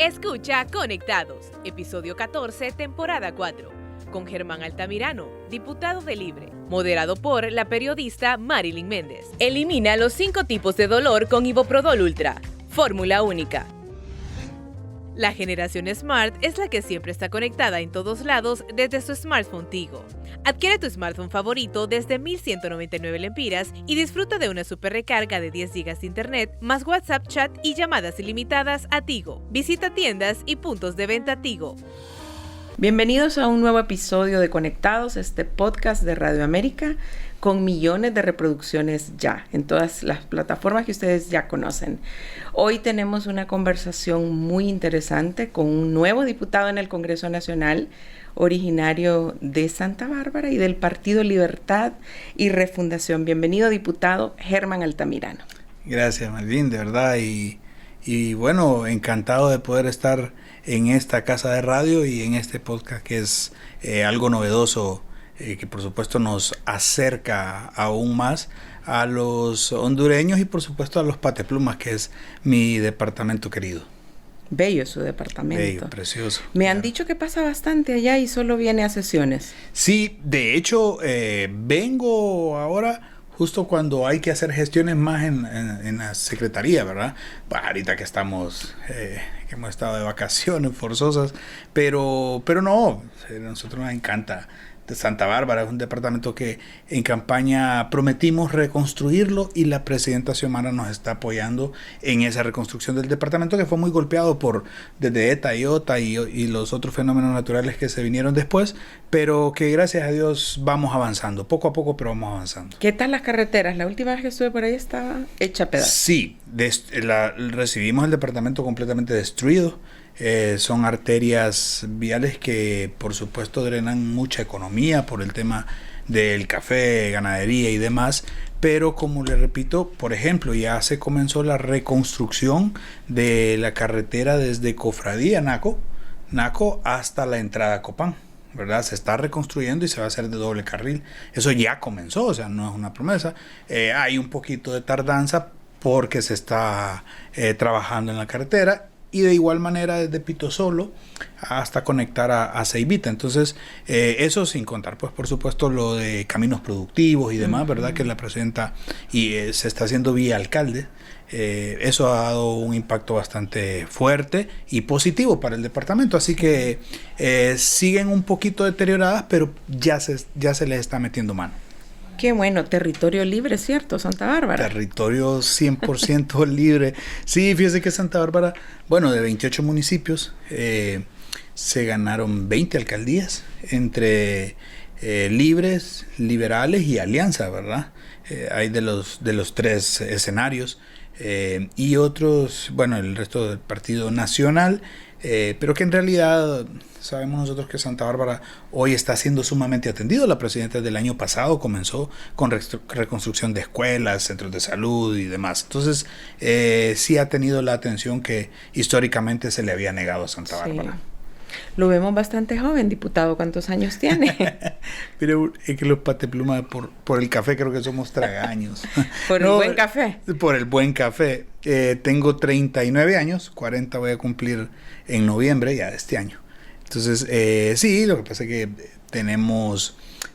Escucha Conectados, episodio 14, temporada 4, con Germán Altamirano, diputado de Libre, moderado por la periodista Marilyn Méndez. Elimina los 5 tipos de dolor con Iboprodol Ultra, fórmula única. La generación Smart es la que siempre está conectada en todos lados desde su smartphone Tigo. Adquiere tu smartphone favorito desde 1,199 lempiras y disfruta de una super recarga de 10 GB de internet, más WhatsApp chat y llamadas ilimitadas a Tigo. Visita tiendas y puntos de venta Tigo. Bienvenidos a un nuevo episodio de Conectados, este podcast de Radio América con millones de reproducciones ya en todas las plataformas que ustedes ya conocen. Hoy tenemos una conversación muy interesante con un nuevo diputado en el Congreso Nacional, originario de Santa Bárbara y del Partido Libertad y Refundación. Bienvenido, diputado Germán Altamirano. Gracias, Malvin, de verdad, y bueno, encantado de poder estar en esta casa de radio y en este podcast que es algo novedoso, que por supuesto nos acerca aún más a los hondureños y por supuesto a los Pateplumas, que es mi departamento querido. Bello su departamento. Bello, precioso. Me han dicho que pasa bastante allá y solo viene a sesiones. Sí, de hecho, vengo ahora justo cuando hay que hacer gestiones más en la secretaría, ¿verdad? Bah, ahorita que estamos, que hemos estado de vacaciones forzosas, pero no, a nosotros nos encanta. De Santa Bárbara es un departamento que en campaña prometimos reconstruirlo y la presidenta Xiomara nos está apoyando en esa reconstrucción del departamento que fue muy golpeado desde ETA y OTA y los otros fenómenos naturales que se vinieron después, pero que gracias a Dios vamos avanzando, poco a poco, pero vamos avanzando. ¿Qué tal las carreteras? La última vez que estuve por ahí estaba hecha pedazos. Sí, recibimos el departamento completamente destruido. Son arterias viales que por supuesto drenan mucha economía por el tema del café, ganadería y demás, pero como le repito, por ejemplo, ya se comenzó la reconstrucción de la carretera desde Cofradía Naco hasta la entrada a Copán, ¿verdad? Se está reconstruyendo y se va a hacer de doble carril. Eso ya comenzó, o sea, no es una promesa. Hay un poquito de tardanza porque se está trabajando en la carretera. Y de igual manera desde Pitosolo hasta conectar a Ceibita. Entonces, eso sin contar, pues por supuesto, lo de caminos productivos y demás, ¿verdad? Que la presidenta se está haciendo vía alcalde. Eso ha dado un impacto bastante fuerte y positivo para el departamento. Así que siguen un poquito deterioradas, pero ya se les está metiendo mano. Qué bueno, territorio libre, ¿cierto? Santa Bárbara. Territorio 100% libre. Sí, fíjese que Santa Bárbara, bueno, de 28 municipios, se ganaron 20 alcaldías entre libres, liberales y alianza, ¿verdad? Hay de los 3 escenarios y otros, bueno, el resto del Partido Nacional, pero que en realidad sabemos nosotros que Santa Bárbara hoy está siendo sumamente atendido. La presidenta del año pasado comenzó con reconstrucción de escuelas, centros de salud y demás. Entonces, sí ha tenido la atención que históricamente se le había negado a Santa Bárbara. Lo vemos bastante joven, diputado. ¿Cuántos años tiene? Mire, es que los Pateplumas por el café creo que somos tragaños. ¿Por el buen café? Por el buen café. Tengo 39 años, 40 voy a cumplir en noviembre ya de este año. Entonces, sí, lo que pasa es que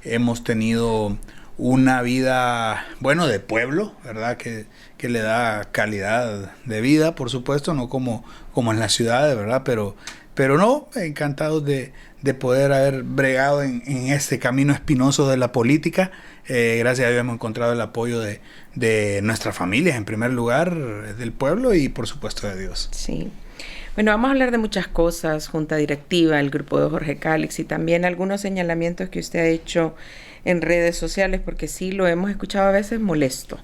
hemos tenido una vida, bueno, de pueblo, ¿verdad? Que le da calidad de vida, por supuesto, no como en las ciudades, ¿verdad? Pero no, encantados de poder haber bregado en este camino espinoso de la política. Gracias a Dios hemos encontrado el apoyo de nuestras familias, en primer lugar, del pueblo y por supuesto de Dios. Sí. Bueno, vamos a hablar de muchas cosas, junta directiva, el grupo de Jorge Calix y también algunos señalamientos que usted ha hecho en redes sociales, porque sí lo hemos escuchado a veces molesto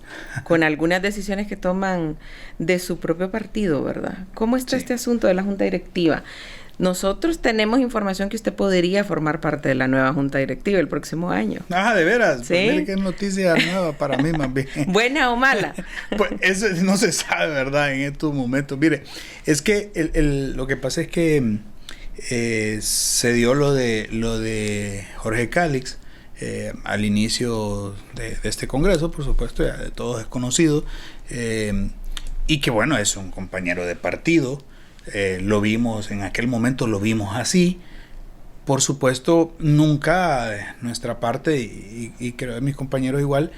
con algunas decisiones que toman de su propio partido, ¿verdad? ¿Cómo está este asunto de la junta directiva? Nosotros tenemos información que usted podría formar parte de la nueva junta directiva el próximo año. Ah, ¿de veras? ¿Sí? Pues mire qué noticia nueva para mí, más bien. ¿Buena o mala? Pues eso no se sabe, ¿verdad? En estos momentos. Mire, es que lo que pasa es que se dio lo de Jorge Calix al inicio de este congreso, por supuesto, ya de todos es conocido, y que bueno, es un compañero de partido lo vimos en aquel momento, lo vimos así. Por supuesto, nunca de nuestra parte, y creo que mis compañeros igual,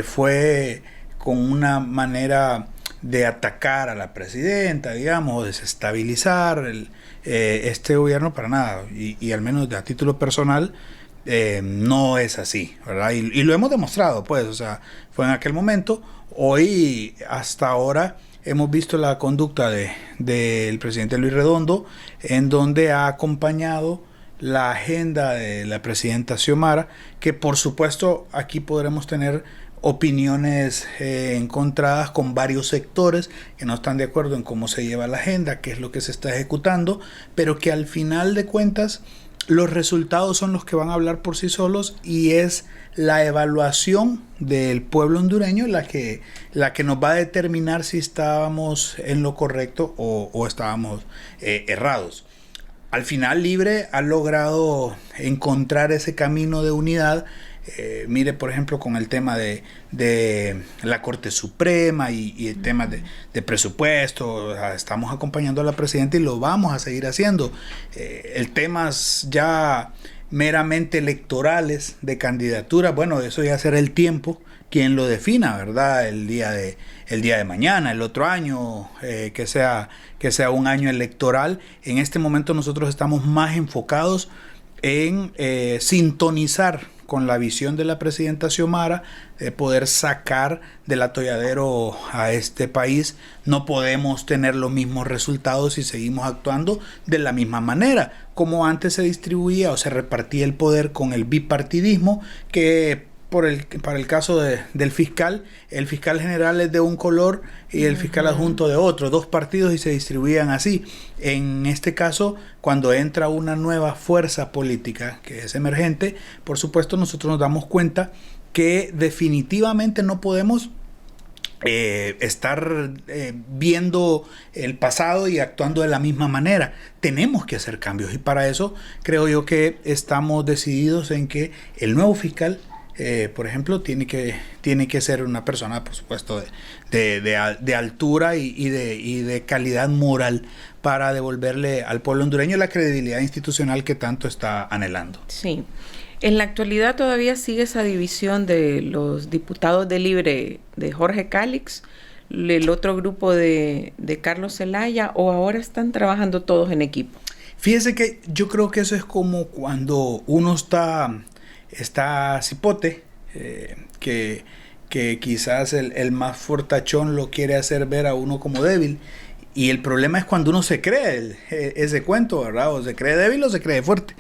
fue con una manera de atacar a la presidenta, digamos, o desestabilizar este gobierno, para nada, y al menos a título personal, no es así, ¿verdad? Y lo hemos demostrado, pues, o sea, fue en aquel momento. Hoy, hasta ahora, hemos visto la conducta del presidente Luis Redondo, en donde ha acompañado la agenda de la presidenta Xiomara, que por supuesto aquí podremos tener opiniones encontradas con varios sectores que no están de acuerdo en cómo se lleva la agenda, qué es lo que se está ejecutando, pero que al final de cuentas los resultados son los que van a hablar por sí solos, y es la evaluación del pueblo hondureño la que nos va a determinar si estábamos en lo correcto o estábamos errados. Al final, Libre ha logrado encontrar ese camino de unidad. Mire, por ejemplo, con el tema de la Corte Suprema y el tema de presupuesto. O sea, estamos acompañando a la presidenta y lo vamos a seguir haciendo. El temas ya meramente electorales de candidatura, bueno, eso ya será el tiempo quien lo defina, ¿verdad? El día de mañana, el otro año, que sea un año electoral. En este momento nosotros estamos más enfocados en sintonizar con la visión de la presidenta Xiomara, de poder sacar del atolladero a este país. No podemos tener los mismos resultados si seguimos actuando de la misma manera, como antes se distribuía o se repartía el poder con el bipartidismo, que para el caso del fiscal, el fiscal general es de un color y el fiscal adjunto de otro, 2 partidos, y se distribuían así. En este caso, cuando entra una nueva fuerza política que es emergente, por supuesto nosotros nos damos cuenta que definitivamente no podemos estar viendo el pasado y actuando de la misma manera. Tenemos que hacer cambios, y para eso creo yo que estamos decididos en que el nuevo fiscal, por ejemplo, tiene que ser una persona, por supuesto, de altura y de calidad moral, para devolverle al pueblo hondureño la credibilidad institucional que tanto está anhelando. Sí. En la actualidad todavía sigue esa división de los diputados de Libre de Jorge Calix, el otro grupo de Carlos Zelaya, o ahora están trabajando todos en equipo. Fíjese que yo creo que eso es como cuando uno está cipote, que quizás el más fortachón lo quiere hacer ver a uno como débil, y el problema es cuando uno se cree ese cuento, ¿verdad? O se cree débil o se cree fuerte.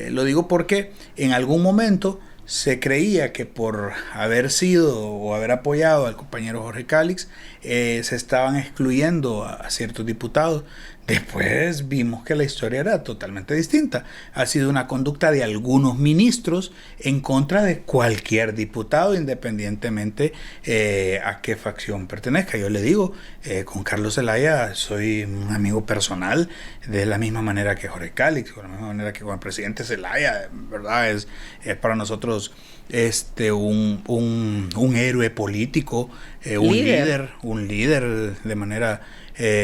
Lo digo porque en algún momento se creía que por haber sido o haber apoyado al compañero Jorge Calix, se estaban excluyendo a ciertos diputados. Después vimos que la historia era totalmente distinta. Ha sido una conducta de algunos ministros en contra de cualquier diputado, independientemente a qué facción pertenezca. Yo le digo, con Carlos Zelaya soy un amigo personal, de la misma manera que Jorge Calix, de la misma manera que con el presidente Zelaya, ¿verdad? Es para nosotros un héroe político, un líder de manera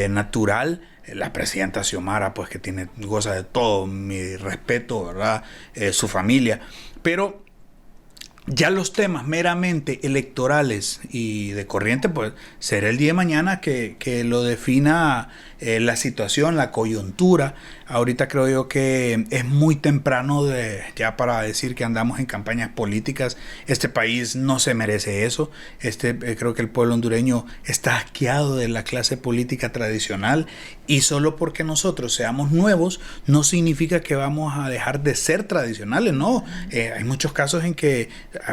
natural. La presidenta Xiomara, pues, que goza de todo mi respeto, ¿verdad? Su familia. Pero ya los temas meramente electorales y de corriente, pues será el día de mañana que lo defina la situación, la coyuntura. Ahorita creo yo que es muy temprano ya para decir que andamos en campañas políticas. Este país no se merece eso. Creo que el pueblo hondureño está asqueado de la clase política tradicional, y solo porque nosotros seamos nuevos no significa que vamos a dejar de ser tradicionales. No, hay muchos casos en que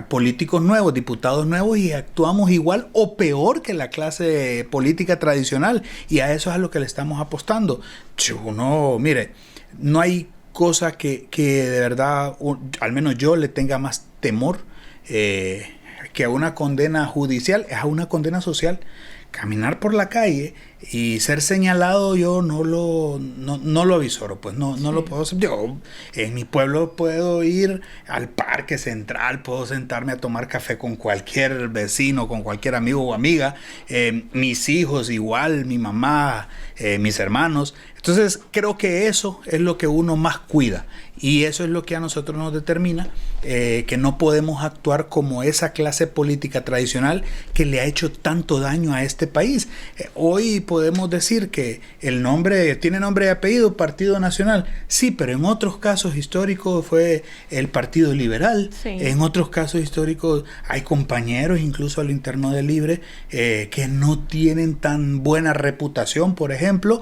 políticos nuevos, diputados nuevos, y actuamos igual o peor que la clase política tradicional, y a eso es a lo que le estamos apostando. Mire, no hay cosa que de verdad, al menos yo, le tenga más temor que a una condena judicial, es a una condena social. Caminar por la calle y ser señalado yo no lo avisoro, pues no lo puedo hacer. Yo en mi pueblo puedo ir al parque central, puedo sentarme a tomar café con cualquier vecino, con cualquier amigo o amiga, mis hijos igual, mi mamá, mis hermanos. Entonces creo que eso es lo que uno más cuida y eso es lo que a nosotros nos determina que no podemos actuar como esa clase política tradicional que le ha hecho tanto daño a este país. Hoy podemos decir que el nombre tiene nombre y apellido, Partido Nacional, sí, pero en otros casos históricos fue el Partido Liberal, sí. En otros casos históricos hay compañeros incluso al interno de Libre que no tienen tan buena reputación, por ejemplo,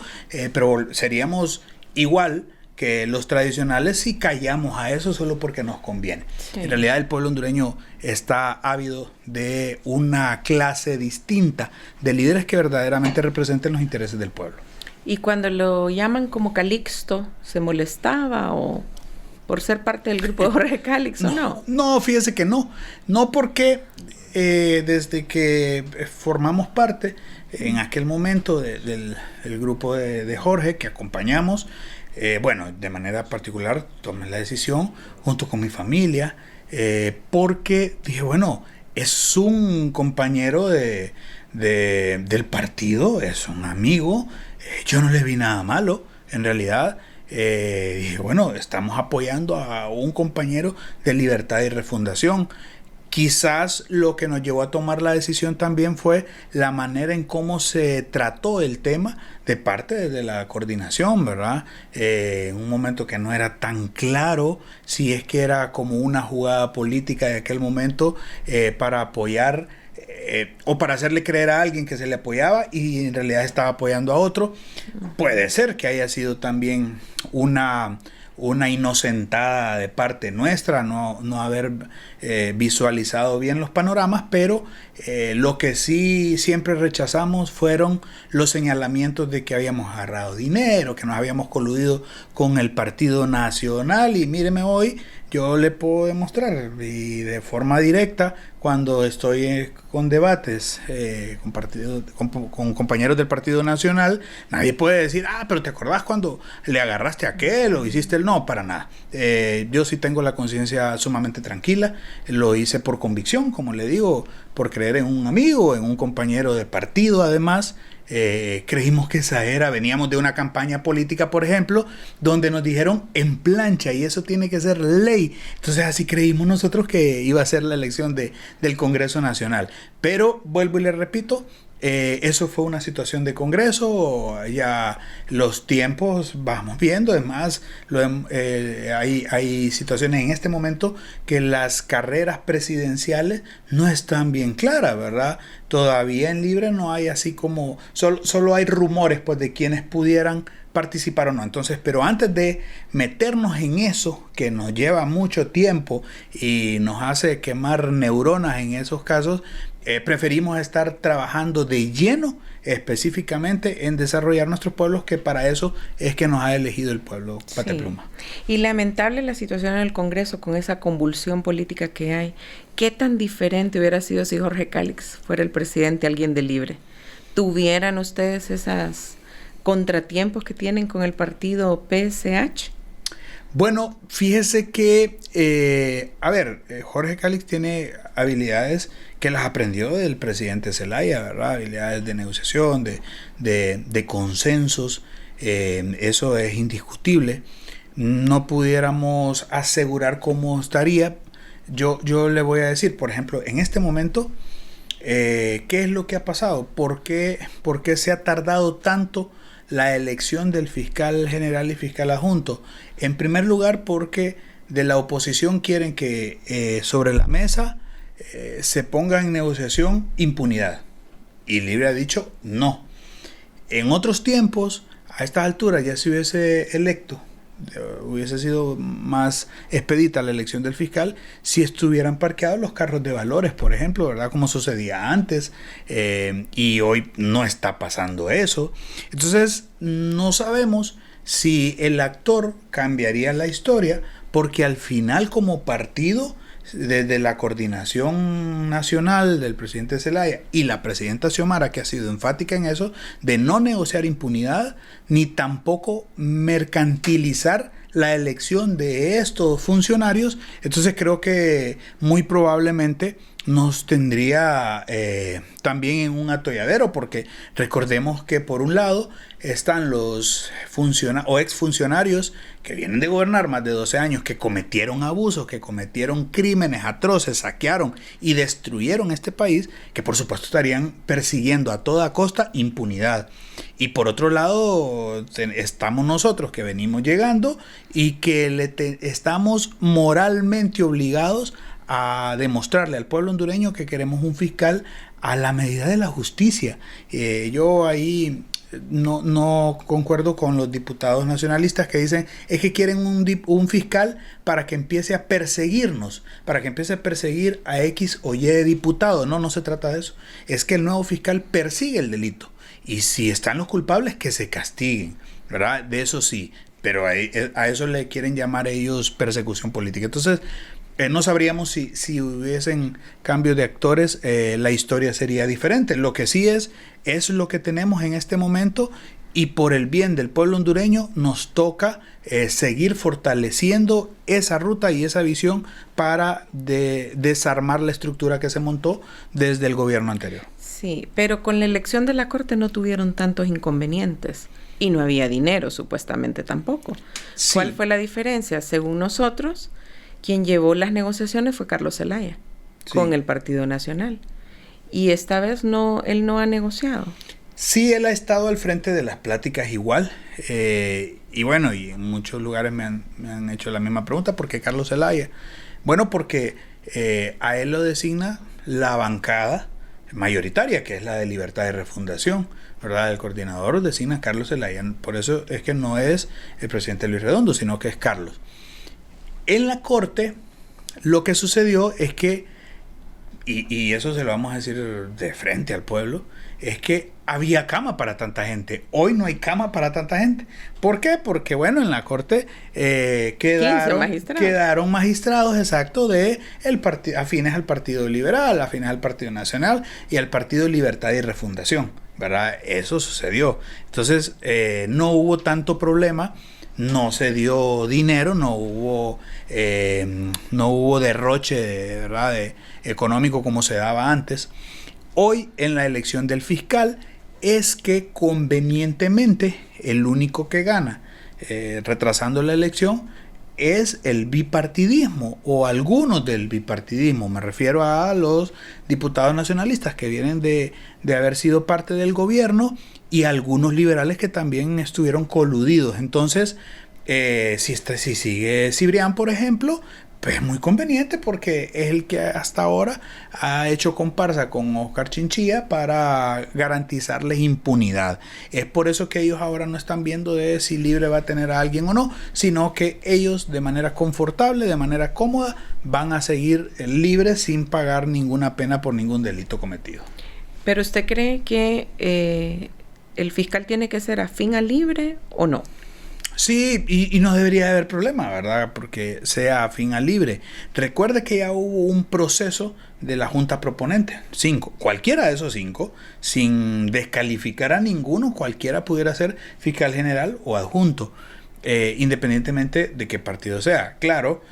pero seríamos igual que los tradicionales si callamos a eso solo porque nos conviene. Sí. En realidad el pueblo hondureño está ávido de una clase distinta de líderes que verdaderamente representen los intereses del pueblo. Y cuando lo llaman como Calixto, ¿se molestaba o por ser parte del grupo de Jorge Calixto? No, fíjese que no. No porque desde que formamos parte en aquel momento del grupo de Jorge que acompañamos, de manera particular tomé la decisión junto con mi familia porque dije, es un compañero del partido, es un amigo, yo no le vi nada malo en realidad. Dije, estamos apoyando a un compañero de Libertad y Refundación. Quizás lo que nos llevó a tomar la decisión también fue la manera en cómo se trató el tema de parte de la coordinación, ¿verdad? En un momento que no era tan claro si es que era como una jugada política de aquel momento para apoyar o para hacerle creer a alguien que se le apoyaba y en realidad estaba apoyando a otro. Puede ser que haya sido también una inocentada de parte nuestra, no haber visualizado bien los panoramas, pero lo que sí siempre rechazamos fueron los señalamientos de que habíamos agarrado dinero, que nos habíamos coludido con el Partido Nacional y míreme hoy, yo le puedo demostrar y de forma directa cuando estoy con debates con compañeros del Partido Nacional, nadie puede decir, pero ¿te acordás cuando le agarraste a aquel o hiciste el no? Para nada. Yo sí tengo la conciencia sumamente tranquila, lo hice por convicción, como le digo, por creer en un amigo, en un compañero de partido además. Creímos que esa era, veníamos de una campaña política, por ejemplo, donde nos dijeron en plancha y eso tiene que ser ley. Entonces así creímos nosotros que iba a ser la elección del Congreso Nacional. Pero vuelvo y le repito, eso fue una situación de Congreso, ya los tiempos vamos viendo, además hay situaciones en este momento que las carreras presidenciales no están bien claras, ¿verdad? Todavía en Libre no hay así como, solo hay rumores pues de quienes pudieran participar o no. Entonces, pero antes de meternos en eso que nos lleva mucho tiempo y nos hace quemar neuronas en esos casos, preferimos estar trabajando de lleno específicamente en desarrollar nuestros pueblos, que para eso es que nos ha elegido el pueblo Patepluma. Y lamentable la situación en el Congreso con esa convulsión política que hay. ¿Qué tan diferente hubiera sido si Jorge Calix fuera el presidente, alguien de Libre? ¿Tuvieran ustedes esos contratiempos que tienen con el partido PSH? Bueno, fíjese que, Jorge Calix tiene habilidades que las aprendió del presidente Zelaya, ¿verdad? Habilidades de negociación, de consensos, eso es indiscutible. No pudiéramos asegurar cómo estaría. Yo le voy a decir, por ejemplo, en este momento, ¿qué es lo que ha pasado? ¿Por qué se ha tardado tanto la elección del fiscal general y fiscal adjunto? En primer lugar, porque de la oposición quieren que sobre la mesa se ponga en negociación impunidad. Y Libre ha dicho no. En otros tiempos, a estas alturas ya se hubiese electo, hubiese sido más expedita la elección del fiscal si estuvieran parqueados los carros de valores, por ejemplo, ¿verdad? Como sucedía antes, y hoy no está pasando eso. Entonces no sabemos si el actor cambiaría la historia, porque al final como partido desde la coordinación nacional del presidente Zelaya y la presidenta Xiomara, que ha sido enfática en eso, de no negociar impunidad, ni tampoco mercantilizar la elección de estos funcionarios. Entonces creo que muy probablemente nos tendría también en un atolladero, porque recordemos que por un lado están los exfuncionarios que vienen de gobernar más de 12 años, que cometieron abusos, que cometieron crímenes atroces, saquearon y destruyeron este país, que por supuesto estarían persiguiendo a toda costa impunidad. Y por otro lado estamos nosotros, que venimos llegando y que estamos moralmente obligados a demostrarle al pueblo hondureño que queremos un fiscal a la medida de la justicia. Yo ahí no concuerdo con los diputados nacionalistas que dicen es que quieren un fiscal para que empiece a perseguirnos, para que empiece a perseguir a X o Y diputado. No se trata de eso. Es que el nuevo fiscal persigue el delito. Y si están los culpables, que se castiguen, ¿verdad? De eso sí. Pero a eso le quieren llamar ellos persecución política. Entonces, no sabríamos si hubiesen cambios de actores, la historia sería diferente. Lo que sí es lo que tenemos en este momento, y por el bien del pueblo hondureño nos toca seguir fortaleciendo esa ruta y esa visión para desarmar la estructura que se montó desde el gobierno anterior. Sí, pero con la elección de la Corte no tuvieron tantos inconvenientes y no había dinero supuestamente tampoco. Sí. ¿Cuál fue la diferencia? Según nosotros, quien llevó las negociaciones fue Carlos Zelaya, sí, con el Partido Nacional. Y esta vez él no ha negociado. Sí, él ha estado al frente de las pláticas igual. Y bueno, y en muchos lugares me han hecho la misma pregunta. ¿Por qué Carlos Zelaya? Bueno, porque a él lo designa la bancada mayoritaria, que es la de Libertad y Refundación, ¿verdad? El coordinador designa a Carlos Zelaya. Por eso es que no es el presidente Luis Redondo, sino que es Carlos. En la Corte, lo que sucedió es que, y eso se lo vamos a decir de frente al pueblo, es que había cama para tanta gente. Hoy no hay cama para tanta gente. ¿Por qué? Porque, bueno, en la Corte quedaron magistrados, exacto, afines al Partido Liberal, afines al Partido Nacional y al Partido Libertad y Refundación, ¿verdad? Eso sucedió. Entonces, no hubo tanto problema. No se dio dinero, no hubo derroche ¿verdad? Económico como se daba antes. Hoy, en la elección del fiscal, es que convenientemente el único que gana retrasando la elección es el bipartidismo, o algunos del bipartidismo. Me refiero a los diputados nacionalistas que vienen de haber sido parte del gobierno, y algunos liberales que también estuvieron coludidos. Entonces, si sigue Cibrián, por ejemplo, pues es muy conveniente, porque es el que hasta ahora ha hecho comparsa con Oscar Chinchilla para garantizarles impunidad. Es por eso que ellos ahora no están viendo de si Libre va a tener a alguien o no, sino que ellos de manera confortable, de manera cómoda, van a seguir libres sin pagar ninguna pena por ningún delito cometido. ¿Pero usted cree que el fiscal tiene que ser afín a Libre o no? Sí, y no debería haber problema, ¿verdad? Porque sea afín a Libre. Recuerde que ya hubo un proceso de la Junta Proponente, 5, cualquiera de esos 5, sin descalificar a ninguno, cualquiera pudiera ser fiscal general o adjunto, independientemente de qué partido sea. Claro,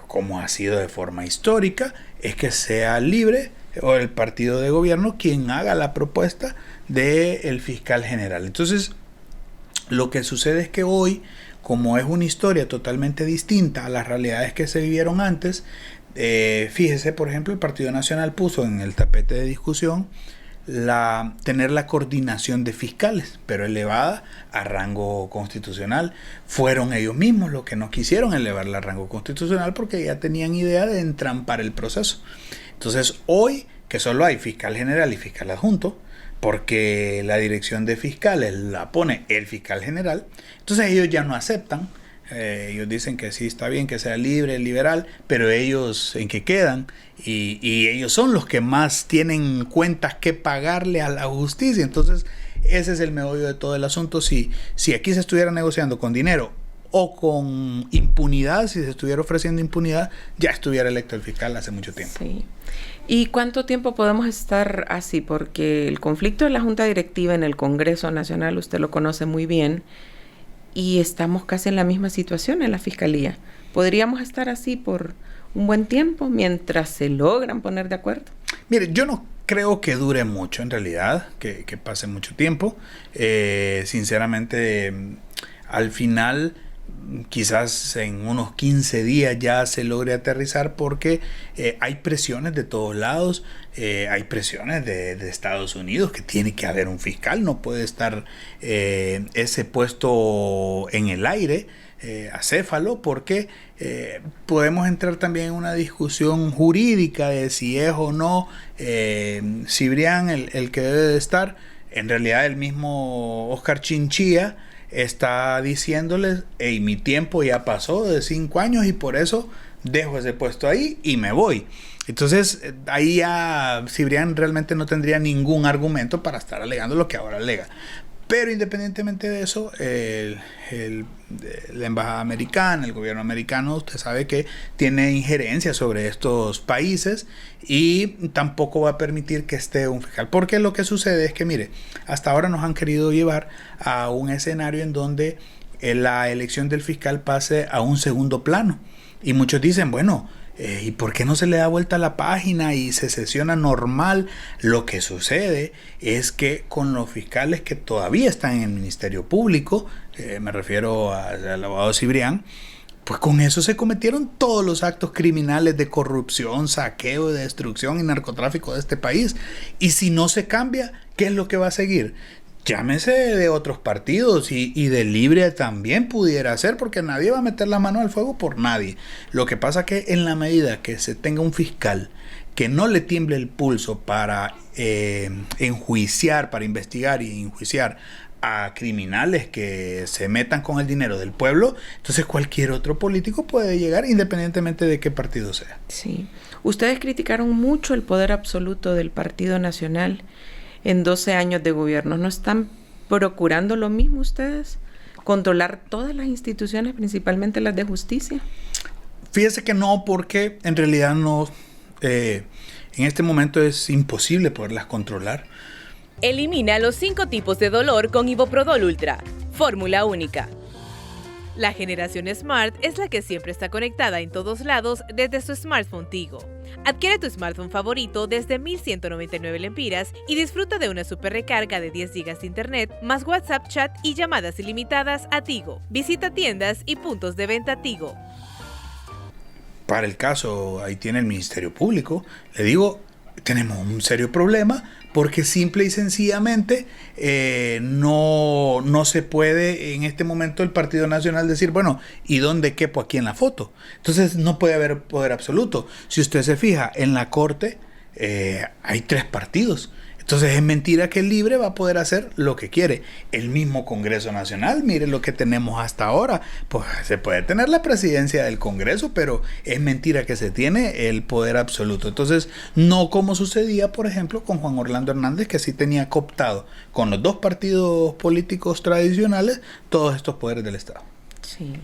como ha sido de forma histórica, es que sea Libre o el partido de gobierno quien haga la propuesta del fiscal general. Entonces, lo que sucede es que hoy, como es una historia totalmente distinta a las realidades que se vivieron antes, fíjese, por ejemplo, el Partido Nacional puso en el tapete de discusión tener la coordinación de fiscales, pero elevada a rango constitucional. Fueron ellos mismos los que no quisieron elevarla a rango constitucional, porque ya tenían idea de entrampar el proceso. Entonces, hoy, que solo hay fiscal general y fiscal adjunto, porque la dirección de fiscales la pone el fiscal general, entonces ellos ya no aceptan. Ellos dicen que sí, está bien que sea libre, liberal, pero ellos en qué quedan, y ellos son los que más tienen cuentas que pagarle a la justicia. Entonces ese es el meollo de todo el asunto. Si aquí se estuviera negociando con dinero o con impunidad, si se estuviera ofreciendo impunidad, ya estuviera electo el fiscal hace mucho tiempo. Sí. ¿Y cuánto tiempo podemos estar así? Porque el conflicto de la Junta Directiva en el Congreso Nacional, usted lo conoce muy bien, y estamos casi en la misma situación en la Fiscalía. ¿Podríamos estar así por un buen tiempo mientras se logran poner de acuerdo? Mire, yo no creo que dure mucho en realidad, que pase mucho tiempo. Sinceramente, al final, quizás en unos 15 días ya se logre aterrizar porque hay presiones de todos lados, hay presiones de Estados Unidos, que tiene que haber un fiscal, no puede estar ese puesto en el aire, acéfalo, porque podemos entrar también en una discusión jurídica de si es o no Cibrián el que debe de estar. En realidad el mismo Oscar Chinchilla está diciéndoles: hey, mi tiempo ya pasó de 5 años y por eso dejo ese puesto ahí y me voy. Entonces ahí ya Cibrián realmente no tendría ningún argumento para estar alegando lo que ahora alega. Pero independientemente de eso, la embajada americana, el gobierno americano, usted sabe que tiene injerencia sobre estos países y tampoco va a permitir que esté un fiscal. Porque lo que sucede es que, mire, hasta ahora nos han querido llevar a un escenario en donde la elección del fiscal pase a un segundo plano. Y muchos dicen, bueno, ¿y por qué no se le da vuelta a la página y se sesiona normal? Lo que sucede es que con los fiscales que todavía están en el Ministerio Público, me refiero al abogado Cibrián, pues con eso se cometieron todos los actos criminales de corrupción, saqueo, destrucción y narcotráfico de este país. Y si no se cambia, ¿qué es lo que va a seguir? Llámese de otros partidos y de Libre también pudiera ser, porque nadie va a meter la mano al fuego por nadie. Lo que pasa que en la medida que se tenga un fiscal que no le tiemble el pulso para enjuiciar, para investigar y enjuiciar a criminales que se metan con el dinero del pueblo, entonces cualquier otro político puede llegar independientemente de qué partido sea. Sí. Ustedes criticaron mucho el poder absoluto del Partido Nacional en 12 años de gobierno. ¿No están procurando lo mismo ustedes? ¿Controlar todas las instituciones, principalmente las de justicia? Fíjese que no, porque en realidad no, en este momento es imposible poderlas controlar. Elimina los 5 tipos de dolor con Iboprodol Ultra. Fórmula única. La generación Smart es la que siempre está conectada en todos lados desde su smartphone Tigo. Adquiere tu smartphone favorito desde 1,199 lempiras y disfruta de una super recarga de 10 GB de internet, más WhatsApp chat y llamadas ilimitadas a Tigo. Visita tiendas y puntos de venta Tigo. Para el caso, ahí tiene el Ministerio Público. Le digo, tenemos un serio problema porque simple y sencillamente no se puede en este momento el Partido Nacional decir, bueno, ¿y dónde quepo aquí en la foto? Entonces no puede haber poder absoluto. Si usted se fija, en la Corte hay 3 partidos. Entonces es mentira que el Libre va a poder hacer lo que quiere. El mismo Congreso Nacional, mire lo que tenemos hasta ahora. Pues se puede tener la presidencia del Congreso, pero es mentira que se tiene el poder absoluto. Entonces, no como sucedía, por ejemplo, con Juan Orlando Hernández, que sí tenía cooptado con los 2 partidos políticos tradicionales todos estos poderes del Estado. Sí.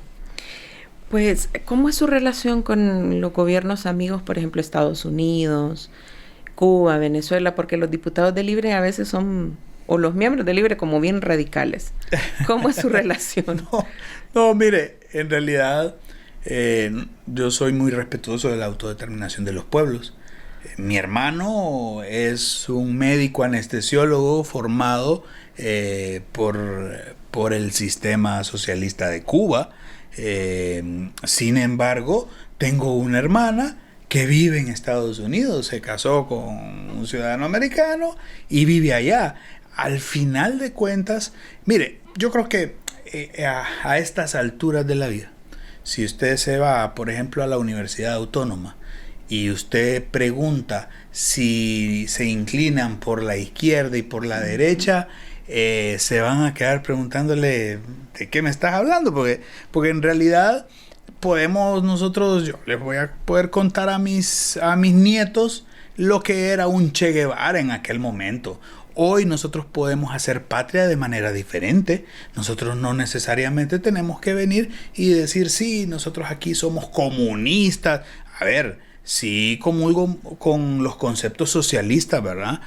Pues, ¿cómo es su relación con los gobiernos amigos, por ejemplo, Estados Unidos, Cuba, Venezuela? Porque los diputados de Libre a veces son, o los miembros de Libre, como bien radicales. ¿Cómo es su relación? No, mire, en realidad yo soy muy respetuoso de la autodeterminación de los pueblos. Mi hermano es un médico anestesiólogo formado por el sistema socialista de Cuba. Sin embargo, tengo una hermana que vive en Estados Unidos, se casó con un ciudadano americano y vive allá. Al final de cuentas, mire, yo creo que a estas alturas de la vida, si usted se va, por ejemplo, a la Universidad Autónoma y usted pregunta si se inclinan por la izquierda y por la derecha, se van a quedar preguntándole ¿de qué me estás hablando? Porque en realidad podemos nosotros, yo les voy a poder contar a mis nietos lo que era un Che Guevara en aquel momento, hoy nosotros podemos hacer patria de manera diferente. Nosotros no necesariamente tenemos que venir y decir, sí, nosotros aquí somos comunistas. A ver, sí comulgo con los conceptos socialistas, ¿verdad?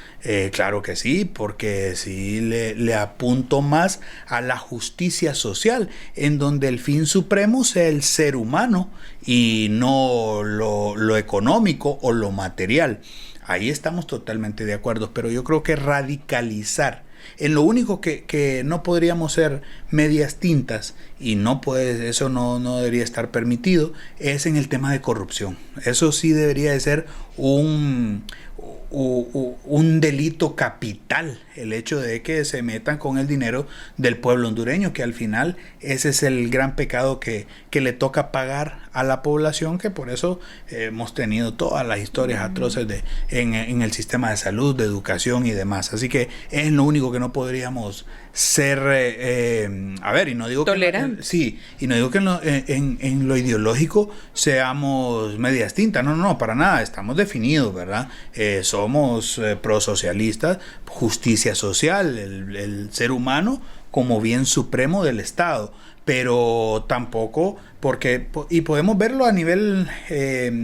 Claro que sí, porque sí le apunto más a la justicia social, en donde el fin supremo sea el ser humano y no lo económico o lo material. Ahí estamos totalmente de acuerdo, pero yo creo que radicalizar en lo único que no podríamos ser medias tintas, y eso no debería estar permitido, es en el tema de corrupción. Eso sí debería de ser un delito capital, el hecho de que se metan con el dinero del pueblo hondureño, que al final ese es el gran pecado que le toca pagar a la población, que por eso hemos tenido todas las historias atroces en el sistema de salud, de educación y demás. Así que es lo único que no podríamos ser, y no digo tolerantes. Y no digo que en lo ideológico seamos medias tintas, no, para nada, estamos definidos, ¿verdad? Somos prosocialistas, justicia social, el ser humano como bien supremo del Estado, pero tampoco y podemos verlo a nivel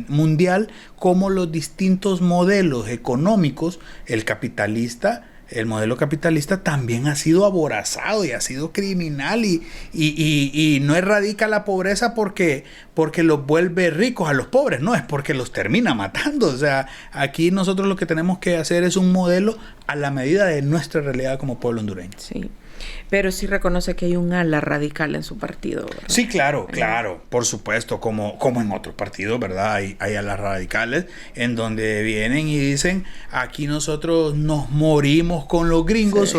mundial, como los distintos modelos económicos, el modelo capitalista también ha sido aborazado y ha sido criminal y no erradica la pobreza porque los vuelve ricos a los pobres, no, es porque los termina matando. O sea, aquí nosotros lo que tenemos que hacer es un modelo a la medida de nuestra realidad como pueblo hondureño. Sí, pero sí reconoce que hay un ala radical en su partido, ¿verdad? Sí, claro, por supuesto, como en otros partidos, ¿verdad? Hay alas radicales en donde vienen y dicen, aquí nosotros nos morimos con los gringos, sí.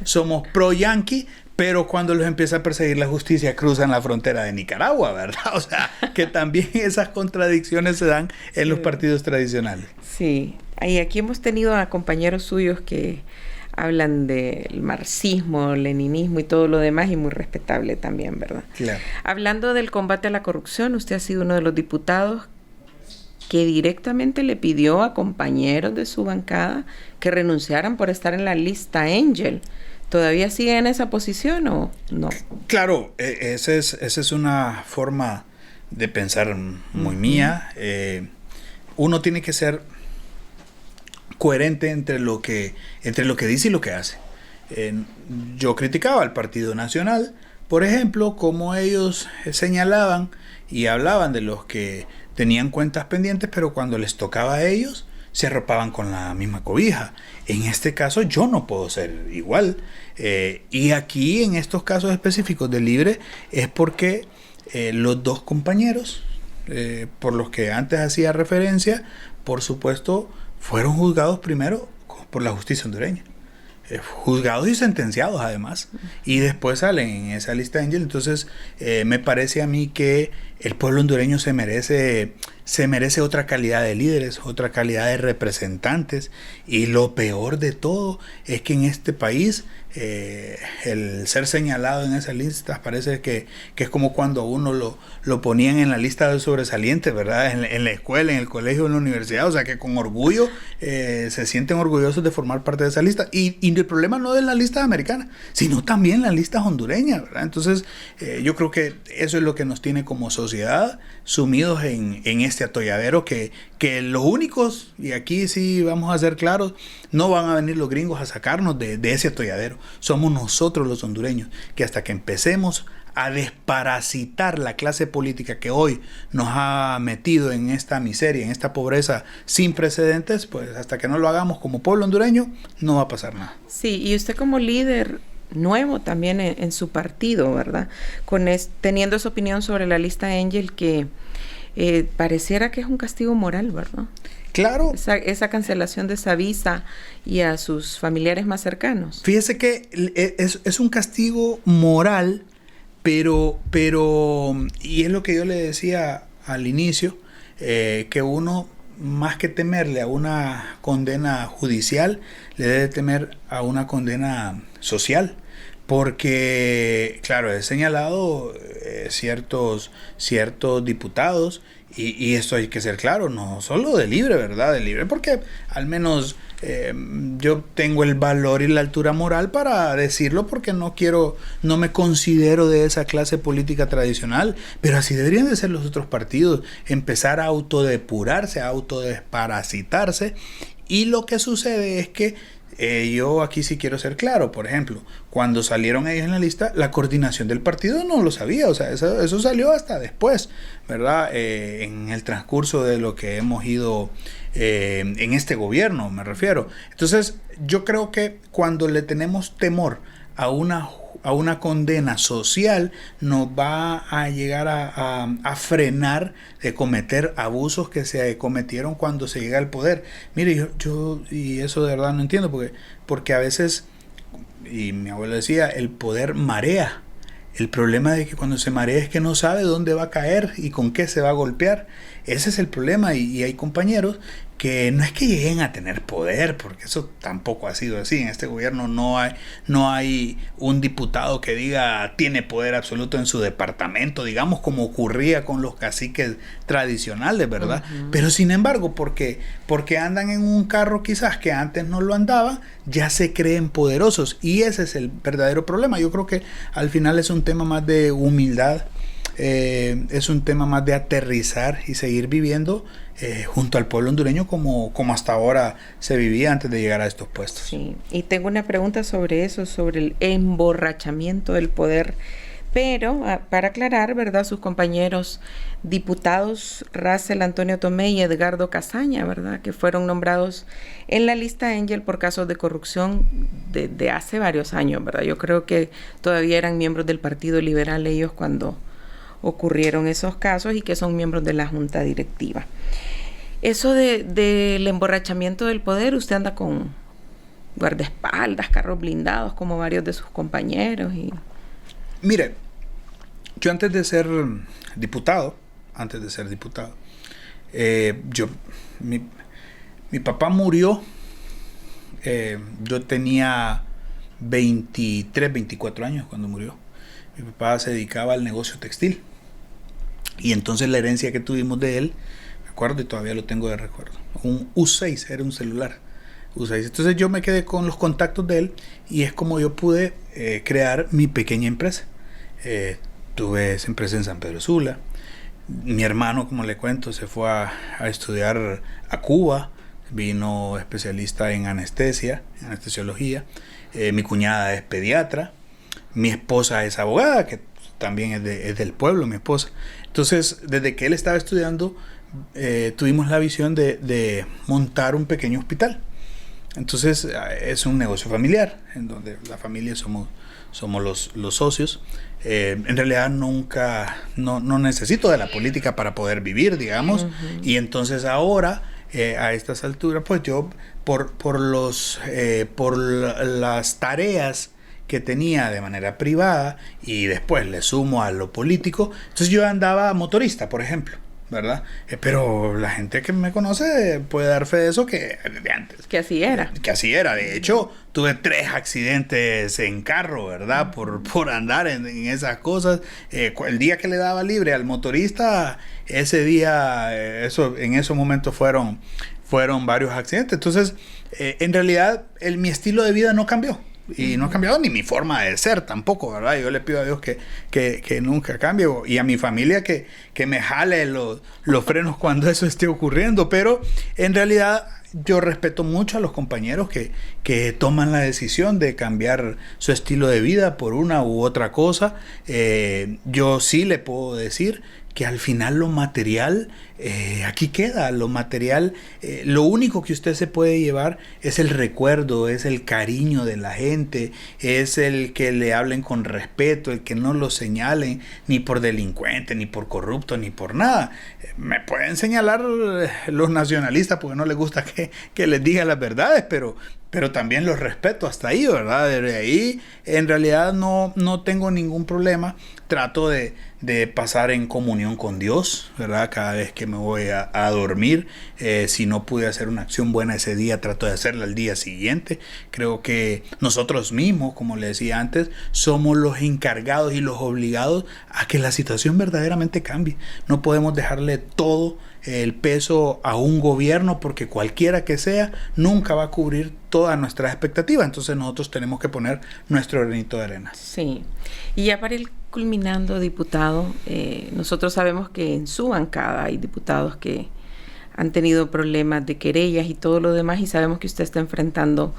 somos pro-yanqui, pero cuando los empieza a perseguir la justicia cruzan la frontera de Nicaragua, ¿verdad? O sea, que también esas contradicciones se dan en los partidos tradicionales. Sí, y aquí hemos tenido a compañeros suyos que hablan del marxismo, leninismo y todo lo demás, y muy respetable también, ¿verdad? Claro. Hablando del combate a la corrupción, usted ha sido uno de los diputados que directamente le pidió a compañeros de su bancada que renunciaran por estar en la lista Angel. ¿Todavía sigue en esa posición o no? Claro, esa es una forma de pensar muy mía. Uno tiene que ser coherente entre lo que dice y lo que hace. Yo criticaba al Partido Nacional, por ejemplo, como ellos señalaban y hablaban de los que tenían cuentas pendientes, pero cuando les tocaba a ellos se arropaban con la misma cobija. En este caso yo no puedo ser igual, y aquí en estos casos específicos de Libre es porque los dos compañeros por los que antes hacía referencia, por supuesto, fueron juzgados primero por la justicia hondureña, juzgados y sentenciados además, y después salen en esa lista Angel. Entonces me parece a mí que el pueblo hondureño se merece otra calidad de líderes, otra calidad de representantes, y lo peor de todo es que en este país el ser señalado en esas listas parece que es como cuando uno lo ponían en la lista de sobresalientes, ¿verdad? En la escuela, en el colegio, en la universidad. O sea, que con orgullo se sienten orgullosos de formar parte de esa lista, y el problema no es la lista americana, sino también las listas hondureñas, ¿verdad? Entonces yo creo que eso es lo que nos tiene como sociedad sumidos en este atolladero, que los únicos, y aquí sí vamos a ser claros, no van a venir los gringos a sacarnos de ese atolladero. Somos nosotros los hondureños, que hasta que empecemos a desparasitar la clase política que hoy nos ha metido en esta miseria, en esta pobreza sin precedentes, pues hasta que no lo hagamos como pueblo hondureño, no va a pasar nada. Sí, y usted como líder nuevo también en su partido, ¿verdad? Teniendo esa opinión sobre la lista Angel, que pareciera que es un castigo moral, ¿verdad? Claro. Esa cancelación de esa visa y a sus familiares más cercanos. Fíjese que es un castigo moral, pero y es lo que yo le decía al inicio, que uno, más que temerle a una condena judicial, le debe temer a una condena social. Porque, claro, he señalado ciertos diputados, y esto hay que ser claro, no solo de Libre, ¿verdad? De Libre, porque al menos yo tengo el valor y la altura moral para decirlo porque no me considero de esa clase política tradicional, pero así deberían de ser los otros partidos, empezar a autodepurarse, a autodesparasitarse. Y lo que sucede es que yo aquí sí quiero ser claro. Por ejemplo, cuando salieron ellos en la lista, la coordinación del partido no lo sabía, o sea, eso salió hasta después, ¿verdad? En el transcurso de lo que hemos ido en este gobierno, me refiero. Entonces, yo creo que cuando le tenemos temor a una condena social, nos va a llegar a frenar de cometer abusos que se cometieron cuando se llega al poder. Mire, yo y eso de verdad no entiendo, porque a veces, y mi abuelo decía, el poder marea. El problema de que cuando se marea es que no sabe dónde va a caer y con qué se va a golpear. Ese es el problema, y hay compañeros que no es que lleguen a tener poder, porque eso tampoco ha sido así. En este gobierno no hay un diputado que diga tiene poder absoluto en su departamento, digamos como ocurría con los caciques tradicionales, ¿verdad? Uh-huh. Pero sin embargo, porque andan en un carro quizás que antes no lo andaba, ya se creen poderosos, y ese es el verdadero problema. Yo creo que al final es un tema más de humildad, es un tema más de aterrizar y seguir viviendo junto al pueblo hondureño como hasta ahora se vivía antes de llegar a estos puestos. Sí, y tengo una pregunta sobre eso, sobre el emborrachamiento del poder, pero para aclarar, ¿verdad? Sus compañeros diputados Russell Antonio Tomé y Edgardo Casaña, ¿verdad? Que fueron nombrados en la lista Angel por casos de corrupción de hace varios años, ¿verdad? Yo creo que todavía eran miembros del Partido Liberal ellos cuando ocurrieron esos casos, y que son miembros de la junta directiva. Eso del emborrachamiento del poder, usted anda con guardaespaldas, carros blindados como varios de sus compañeros. Mire, yo antes de ser diputado, mi papá murió, yo tenía 23, 24 años cuando murió. Mi papá se dedicaba al negocio textil. Y entonces la herencia que tuvimos de él, me acuerdo y todavía lo tengo de recuerdo, un U6, era un celular U6. Entonces yo me quedé con los contactos de él, y es como yo pude crear mi pequeña empresa. Tuve esa empresa en San Pedro Sula. Mi hermano, como le cuento, se fue a estudiar a Cuba, vino especialista en anestesiología. Mi cuñada es pediatra. Mi esposa es abogada, que también es del pueblo, mi esposa. Entonces, desde que él estaba estudiando, tuvimos la visión de montar un pequeño hospital. Entonces, es un negocio familiar, en donde la familia somos los socios. En realidad no necesito de la política para poder vivir, digamos. Uh-huh. Y entonces ahora, a estas alturas, pues yo, por las tareas que tenía de manera privada, y después le sumo a lo político, entonces yo andaba motorista, por ejemplo, ¿verdad? Pero la gente que me conoce puede dar fe de eso, que de antes. Que así era. De hecho, tuve 3 accidentes en carro, ¿verdad? Por andar en esas cosas. El día que le daba libre al motorista, ese día, en esos momentos fueron varios accidentes. Entonces, en realidad, mi estilo de vida no cambió. Y no ha cambiado ni mi forma de ser tampoco, ¿verdad? Yo le pido a Dios que nunca cambie, y a mi familia que me jale los frenos cuando eso esté ocurriendo. Pero en realidad yo respeto mucho a los compañeros que toman la decisión de cambiar su estilo de vida por una u otra cosa. Yo sí le puedo decir que al final lo material aquí queda. Lo material, lo único que usted se puede llevar es el recuerdo, es el cariño de la gente, es el que le hablen con respeto, el que no lo señalen ni por delincuente, ni por corrupto, ni por nada. Me pueden señalar los nacionalistas porque no les gusta que les diga las verdades, pero pero también los respeto hasta ahí, ¿verdad? Desde ahí, en realidad no tengo ningún problema. Trato de pasar en comunión con Dios, ¿verdad? Cada vez que me voy a dormir, si no pude hacer una acción buena ese día, trato de hacerla al día siguiente. Creo que nosotros mismos, como le decía antes, somos los encargados y los obligados a que la situación verdaderamente cambie. No podemos dejarle todo el peso a un gobierno, porque cualquiera que sea nunca va a cubrir todas nuestras expectativas. Entonces nosotros tenemos que poner nuestro granito de arena. Sí, y ya para ir culminando, diputado, nosotros sabemos que en su bancada hay diputados que han tenido problemas de querellas y todo lo demás, y sabemos que usted está enfrentando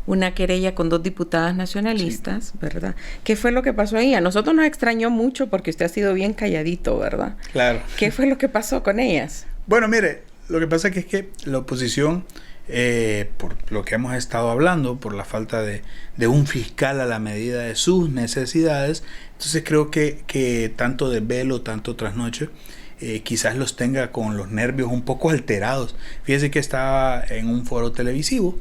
una querella con 2 diputadas nacionalistas, sí, ¿verdad? ¿Qué fue lo que pasó ahí? A nosotros nos extrañó mucho porque usted ha sido bien calladito, ¿verdad? Claro. ¿Qué fue lo que pasó con ellas? Bueno, mire, lo que pasa es que la oposición, por lo que hemos estado hablando, por la falta de un fiscal a la medida de sus necesidades, entonces creo que tanto desvelo, tanto trasnoche, quizás los tenga con los nervios un poco alterados. Fíjese que estaba en un foro televisivo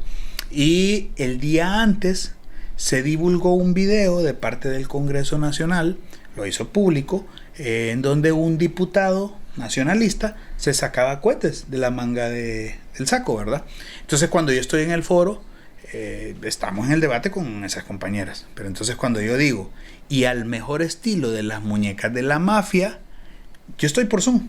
y el día antes se divulgó un video de parte del Congreso Nacional, lo hizo público, en donde un diputado nacionalista se sacaba cohetes de la manga del saco, ¿verdad? Entonces cuando yo estoy en el foro, estamos en el debate con esas compañeras, pero entonces cuando yo digo, y al mejor estilo de las muñecas de la mafia, yo estoy por Zoom,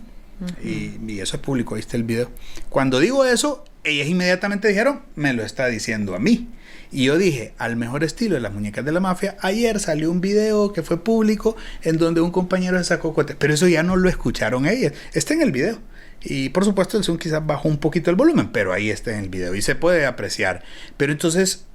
y eso es público, ahí está el video. Cuando digo eso, ellas inmediatamente dijeron, me lo está diciendo a mí. Y yo dije, al mejor estilo de las muñecas de la mafia, ayer salió un video que fue público en donde un compañero se sacó cohetes, pero eso ya no lo escucharon ellas, está en el video. Y por supuesto el Zoom quizás bajó un poquito el volumen, pero ahí está en el video y se puede apreciar. Pero entonces,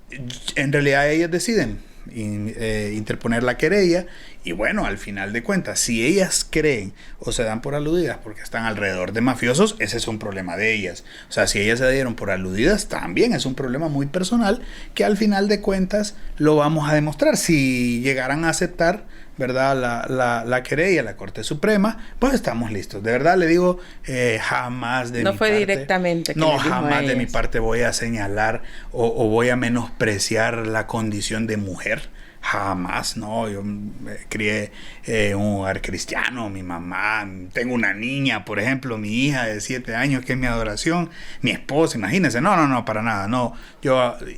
en realidad ellas deciden interponer la querella, y bueno, al final de cuentas, si ellas creen o se dan por aludidas porque están alrededor de mafiosos, ese es un problema de ellas. O sea, si ellas se dieron por aludidas, también es un problema muy personal que al final de cuentas lo vamos a demostrar. Si llegaran a aceptar, ¿verdad?, la querella, la Corte Suprema, pues estamos listos. De verdad le digo, jamás de mi parte... No fue directamente. No, jamás de mi parte voy a señalar o voy a menospreciar la condición de mujer. Jamás, no. Yo me crié en un hogar cristiano, mi mamá, tengo una niña, por ejemplo, mi hija de 7 años, que es mi adoración, mi esposa, imagínense, no, para nada, no.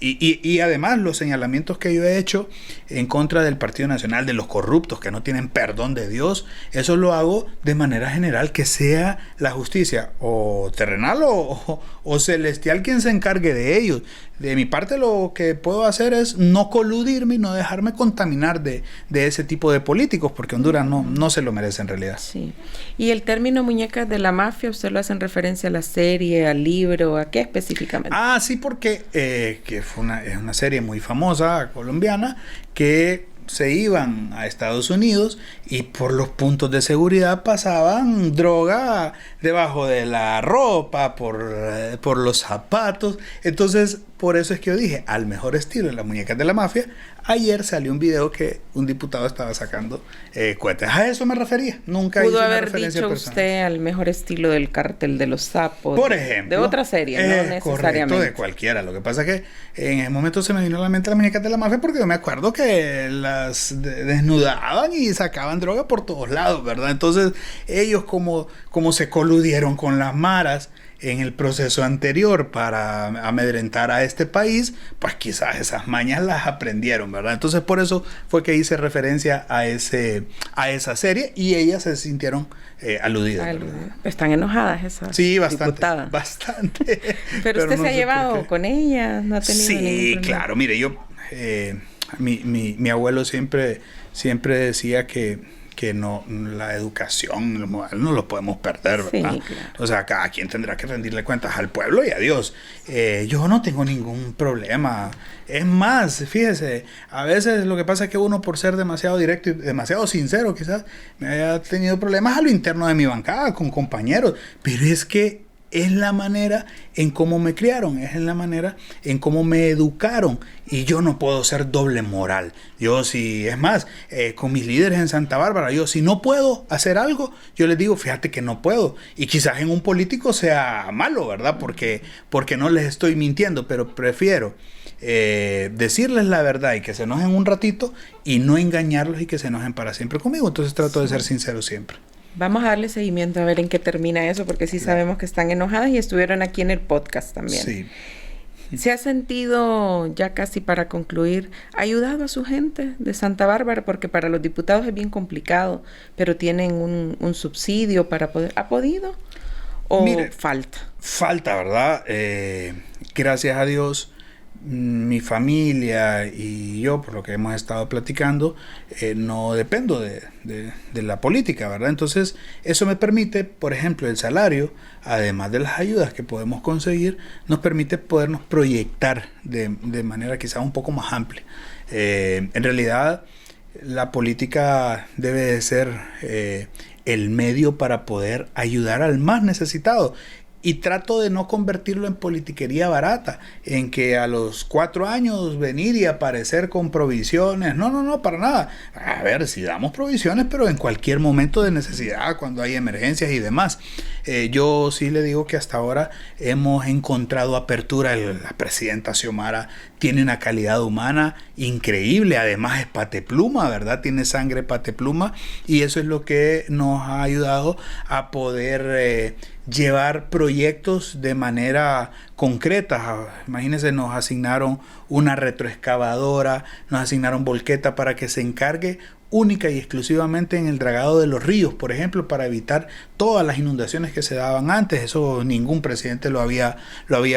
Y además los señalamientos que yo he hecho en contra del Partido Nacional, de los corruptos que no tienen perdón de Dios, eso lo hago de manera general, que sea la justicia o terrenal o celestial quien se encargue de ellos. De mi parte lo que puedo hacer es no coludirme y no dejarme contaminar de ese tipo de políticos, porque Honduras no se lo merece en realidad. Sí. Y el término muñecas de la mafia, ¿usted lo hace en referencia a la serie, al libro, a qué específicamente? Ah, sí, porque es una serie muy famosa, colombiana, que se iban a Estados Unidos y por los puntos de seguridad pasaban droga debajo de la ropa, por los zapatos. Entonces, por eso es que yo dije, al mejor estilo de las muñecas de la mafia. Ayer salió un video que un diputado estaba sacando cohetes. A eso me refería. Nunca hice una referencia dicho personal. Usted al mejor estilo del Cártel de los Sapos. Por ejemplo. De otra serie, no necesariamente. Correcto, de cualquiera. Lo que pasa es que en el momento se me vino a la mente las muñecas de la mafia, porque yo me acuerdo que las desnudaban y sacaban droga por todos lados, ¿verdad? Entonces ellos como se coludieron con las maras en el proceso anterior para amedrentar a este país, pues quizás esas mañas las aprendieron, ¿verdad? Entonces por eso fue que hice referencia a esa serie y ellas se sintieron aludidas. Están enojadas esas. Sí, bastante. Diputadas. Bastante. Pero usted no se ha sé llevado con ellas, no ha tenido ningún Sí, problema. claro. Mire, yo mi abuelo siempre decía que no, la educación, los modales no lo podemos perder, ¿verdad? Sí, claro. O sea, cada quien tendrá que rendirle cuentas al pueblo y a Dios. Yo no tengo ningún problema. Es más, fíjese, a veces lo que pasa es que uno, por ser demasiado directo y demasiado sincero, quizás me haya tenido problemas a lo interno de mi bancada con compañeros, pero es que es la manera en cómo me criaron, es la manera en cómo me educaron, y yo no puedo ser doble moral. Yo es más, con mis líderes en Santa Bárbara, yo si no puedo hacer algo, yo les digo, fíjate que no puedo, y quizás en un político sea malo, ¿verdad? Porque no les estoy mintiendo, pero prefiero decirles la verdad y que se enojen un ratito y no engañarlos y que se enojen para siempre conmigo. Entonces trato de ser sincero siempre. Vamos a darle seguimiento a ver en qué termina eso, porque sí sabemos que están enojadas y estuvieron aquí en el podcast también. Sí. ¿Se ha sentido, ya casi para concluir, ayudado a su gente de Santa Bárbara? Porque para los diputados es bien complicado, pero tienen un subsidio para poder... ¿Ha podido o Mire, falta? Falta, ¿verdad? Gracias a Dios, mi familia y yo, por lo que hemos estado platicando, no dependo de la política, ¿verdad? Entonces, eso me permite, por ejemplo, el salario, además de las ayudas que podemos conseguir, nos permite podernos proyectar de manera quizá un poco más amplia. En realidad, la política debe de ser el medio para poder ayudar al más necesitado. Y trato de no convertirlo en politiquería barata, en que a los 4 años venir y aparecer con provisiones. No, para nada. A ver, si damos provisiones, pero en cualquier momento de necesidad, cuando hay emergencias y demás. Yo sí le digo que hasta ahora hemos encontrado apertura. La presidenta Xiomara tiene una calidad humana increíble, además es patepluma, ¿verdad? Tiene sangre patepluma, y eso es lo que nos ha ayudado a poder llevar proyectos de manera concreta. Imagínense, nos asignaron una retroexcavadora, nos asignaron volqueta para que se encargue única y exclusivamente en el dragado de los ríos, por ejemplo, para evitar todas las inundaciones que se daban antes. Eso ningún presidente lo había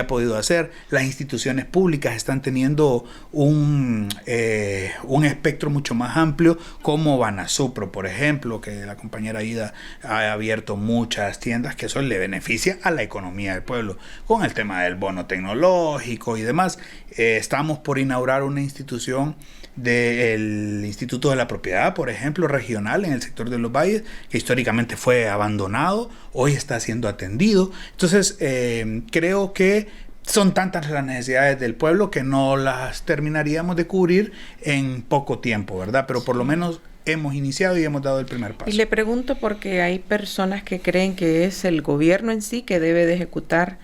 podido hacer. Las instituciones públicas están teniendo un espectro mucho más amplio, como Banasupro, por ejemplo, que la compañera Ida ha abierto muchas tiendas, que eso le beneficia a la economía del pueblo, con el tema del bono tecnológico y demás. Estamos por inaugurar una institución del Instituto de la Propiedad, por ejemplo, regional en el sector de los valles, que históricamente fue abandonado, hoy está siendo atendido. Entonces, creo que son tantas las necesidades del pueblo que no las terminaríamos de cubrir en poco tiempo, ¿verdad? Pero por lo menos hemos iniciado y hemos dado el primer paso. Y le pregunto porque hay personas que creen que es el gobierno en sí que debe de ejecutar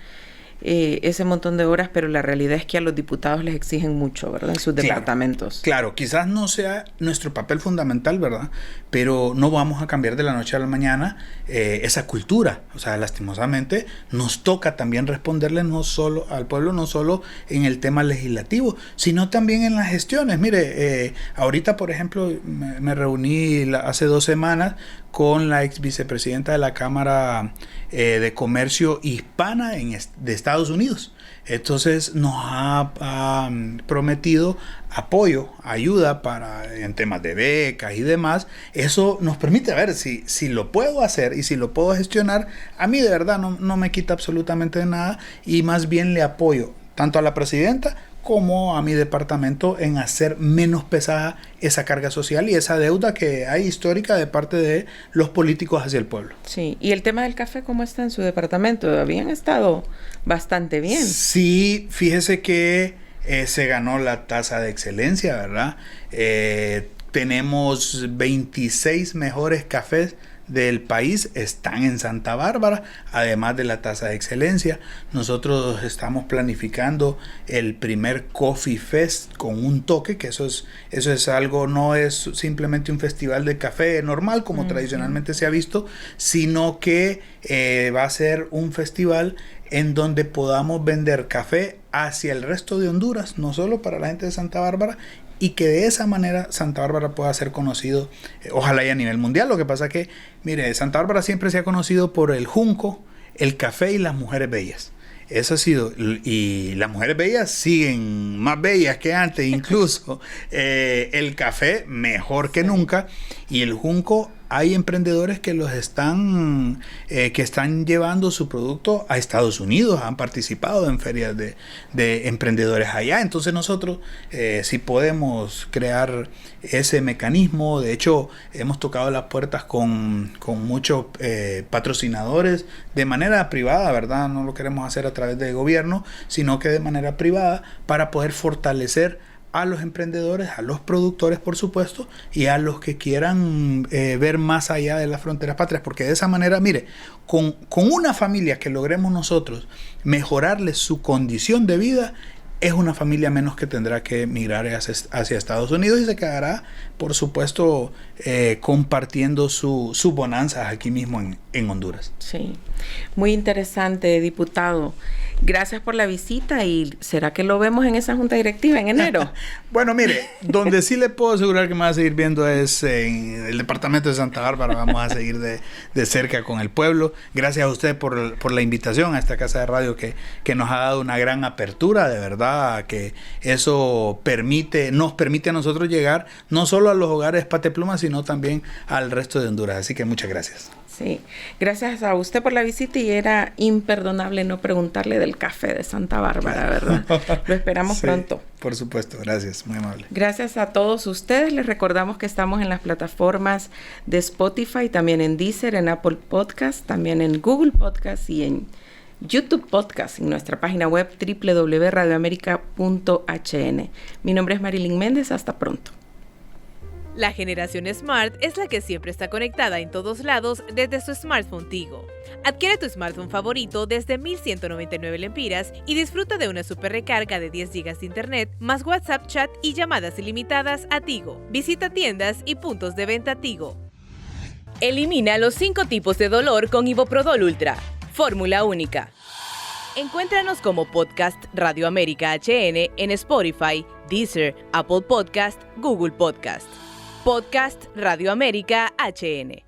ese montón de horas, pero la realidad es que a los diputados les exigen mucho, ¿verdad? En sus departamentos. Claro, quizás no sea nuestro papel fundamental, ¿verdad? Pero no vamos a cambiar de la noche a la mañana esa cultura. O sea, lastimosamente nos toca también responderle no solo al pueblo, no solo en el tema legislativo, sino también en las gestiones. Mire, ahorita, por ejemplo, me reuní hace 2 semanas con la ex vicepresidenta de la Cámara de Comercio Hispana de Estados Unidos. Entonces nos ha prometido apoyo, ayuda en temas de becas y demás. Eso nos permite ver si lo puedo hacer y si lo puedo gestionar. A mí de verdad no me quita absolutamente nada, y más bien le apoyo tanto a la presidenta como a mi departamento en hacer menos pesada esa carga social y esa deuda que hay histórica de parte de los políticos hacia el pueblo. Sí, y el tema del café, ¿cómo está en su departamento? Habían estado bastante bien. Sí, fíjese que se ganó la tasa de excelencia, ¿verdad? Tenemos 26 mejores cafés del país están en Santa Bárbara, además de la tasa de excelencia. Nosotros estamos planificando el primer Coffee Fest con un toque, que eso es algo, no es simplemente un festival de café normal como tradicionalmente se ha visto, sino que va a ser un festival en donde podamos vender café hacia el resto de Honduras, no solo para la gente de Santa Bárbara, y que de esa manera Santa Bárbara pueda ser conocido, ojalá y a nivel mundial. Lo que pasa que, mire, Santa Bárbara siempre se ha conocido por el junco, el café y las mujeres bellas. Eso ha sido, y las mujeres bellas siguen más bellas que antes, incluso el café mejor que nunca, y el junco hay emprendedores que que están llevando su producto a Estados Unidos, han participado en ferias de emprendedores allá. Entonces nosotros si podemos crear ese mecanismo. De hecho, hemos tocado las puertas con muchos patrocinadores de manera privada, ¿verdad? No lo queremos hacer a través del gobierno, sino que de manera privada, para poder fortalecer a los emprendedores, a los productores, por supuesto, y a los que quieran ver más allá de las fronteras patrias, porque de esa manera, mire, con una familia que logremos nosotros mejorarle su condición de vida, es una familia menos que tendrá que migrar hacia Estados Unidos y se quedará, por supuesto, compartiendo sus bonanzas aquí mismo en Honduras. Sí, muy interesante, diputado. Gracias por la visita y ¿será que lo vemos en esa junta directiva en enero? Bueno, mire, donde sí le puedo asegurar que me va a seguir viendo es en el departamento de Santa Bárbara. Vamos a seguir de cerca con el pueblo. Gracias a usted por la invitación a esta casa de radio que nos ha dado una gran apertura, de verdad, que eso nos permite a nosotros llegar no solo a los hogares Patepluma, sino también al resto de Honduras. Así que muchas gracias. Sí, gracias a usted por la visita y era imperdonable no preguntarle del café de Santa Bárbara, ¿verdad? Lo esperamos pronto. Por supuesto, gracias, muy amable. Gracias a todos ustedes. Les recordamos que estamos en las plataformas de Spotify, también en Deezer, en Apple Podcast, también en Google Podcast y en YouTube Podcast, en nuestra página web www.radioamerica.hn. Mi nombre es Marilyn Méndez, hasta pronto. La generación Smart es la que siempre está conectada en todos lados desde su smartphone Tigo. Adquiere tu smartphone favorito desde 1,199 lempiras y disfruta de una super recarga de 10 GB de internet, más WhatsApp chat y llamadas ilimitadas a Tigo. Visita tiendas y puntos de venta Tigo. Elimina los 5 tipos de dolor con Iboprodol Ultra. Fórmula única. Encuéntranos como Podcast Radio América HN en Spotify, Deezer, Apple Podcast, Google Podcast. Podcast Radio América HN.